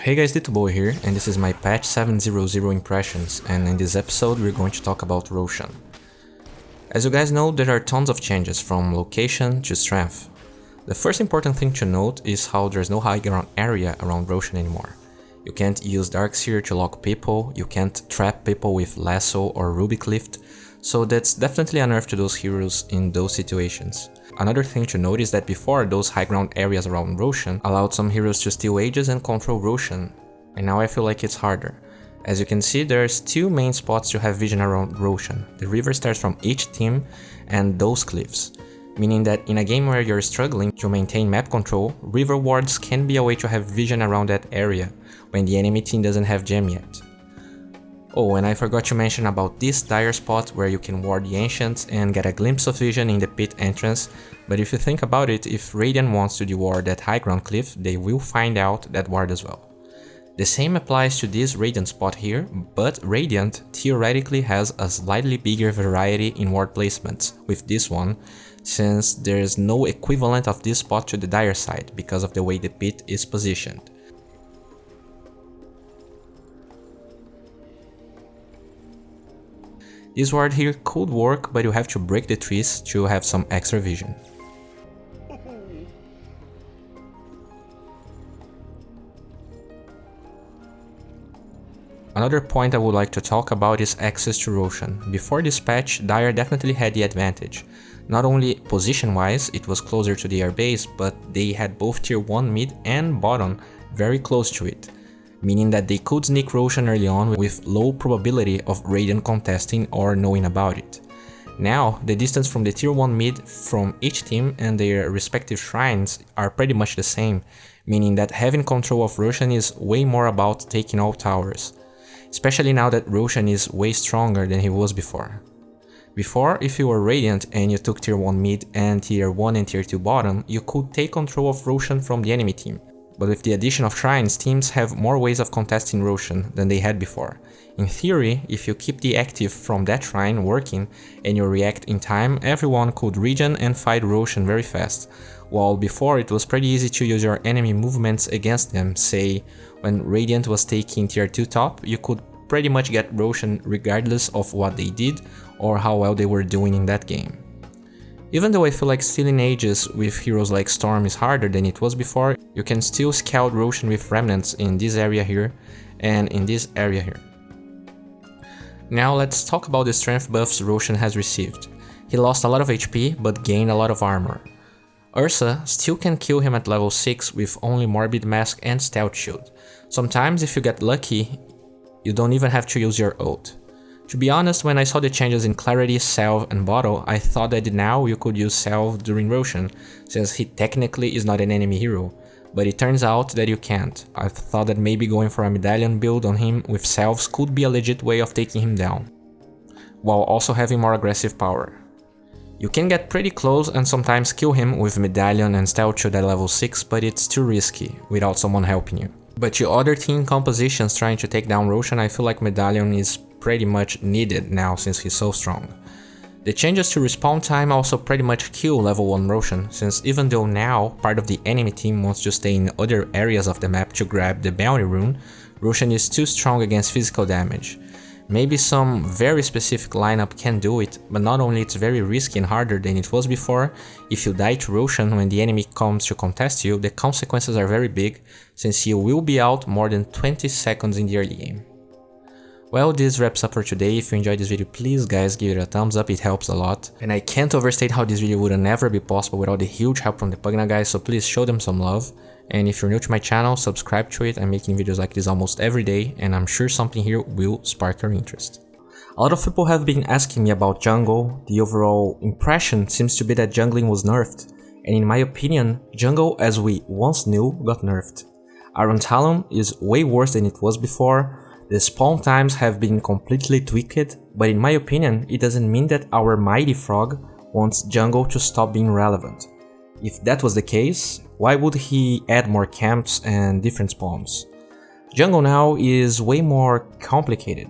Hey guys, D.Bowie here, and this is my patch 700 impressions, and in this episode we're going to talk about Roshan. As you guys know, there are tons of changes from location to strength. The first important thing to note is how there's no high ground area around Roshan anymore. You can't use Darkseer to lock people, you can't trap people with Lasso or Ruby Clift, so that's definitely a nerf to those heroes in those situations. Another thing to note is that before, those high ground areas around Roshan allowed some heroes to steal Aegis and control Roshan, and now I feel like it's harder. As you can see, there's two main spots to have vision around Roshan. The river starts from each team and those cliffs, meaning that in a game where you're struggling to maintain map control, river wards can be a way to have vision around that area when the enemy team doesn't have gem yet. Oh, and I forgot to mention about this dire spot where you can ward the Ancients and get a glimpse of vision in the pit entrance, but if you think about it, if Radiant wants to deward that high ground cliff, they will find out that ward as well. The same applies to this Radiant spot here, but Radiant theoretically has a slightly bigger variety in ward placements with this one, since there is no equivalent of this spot to the dire side because of the way the pit is positioned. This ward here could work, but you have to break the trees to have some extra vision. Another point I would like to talk about is access to Roshan. Before this patch, Dire definitely had the advantage. Not only position-wise, it was closer to the airbase, but they had both tier 1 mid and bottom very close to it, meaning that they could sneak Roshan early on with low probability of Radiant contesting or knowing about it. Now, the distance from the tier 1 mid from each team and their respective shrines are pretty much the same, meaning that having control of Roshan is way more about taking all towers, especially now that Roshan is way stronger than he was before. Before, if you were Radiant and you took tier 1 mid and tier 1 and tier 2 bottom, you could take control of Roshan from the enemy team. But with the addition of shrines, teams have more ways of contesting Roshan than they had before. In theory, if you keep the active from that shrine working and you react in time, everyone could regen and fight Roshan very fast, while before it was pretty easy to use your enemy movements against them. Say, when Radiant was taking tier 2 top, you could pretty much get Roshan regardless of what they did or how well they were doing in that game. Even though I feel like stealing Aegis with heroes like Storm is harder than it was before, you can still scout Roshan with Remnants in this area here and in this area here. Now let's talk about the strength buffs Roshan has received. He lost a lot of HP but gained a lot of armor. Ursa still can kill him at level 6 with only Morbid Mask and Stealth Shield. Sometimes if you get lucky, you don't even have to use your ult. To be honest, when I saw the changes in Clarity, Salve and Bottle, I thought that now you could use Salve during Roshan, since he technically is not an enemy hero, but it turns out that you can't. I thought that maybe going for a Medallion build on him with Salves could be a legit way of taking him down, while also having more aggressive power. You can get pretty close and sometimes kill him with Medallion and Stealth Shield at level 6, but it's too risky without someone helping you. But to other team compositions trying to take down Roshan, I feel like Medallion is pretty much needed now since he's so strong. The changes to respawn time also pretty much kill level 1 Roshan, since even though now part of the enemy team wants to stay in other areas of the map to grab the bounty rune, Roshan is too strong against physical damage. Maybe some very specific lineup can do it, but not only it's very risky and harder than it was before, if you die to Roshan when the enemy comes to contest you, the consequences are very big, since you will be out more than 20 seconds in the early game. Well, this wraps up for today. If you enjoyed this video, please guys give it a thumbs up, it helps a lot. And I can't overstate how this video would never be possible without the huge help from the Pugna guys, so please show them some love. And if you're new to my channel, subscribe to it. I'm making videos like this almost every day, and I'm sure something here will spark your interest. A lot of people have been asking me about jungle. The overall impression seems to be that jungling was nerfed, and in my opinion, jungle as we once knew got nerfed. Iron Talon is way worse than it was before. The spawn times have been completely tweaked, but in my opinion, it doesn't mean that our mighty frog wants jungle to stop being relevant. If that was the case, why would he add more camps and different spawns? Jungle now is way more complicated.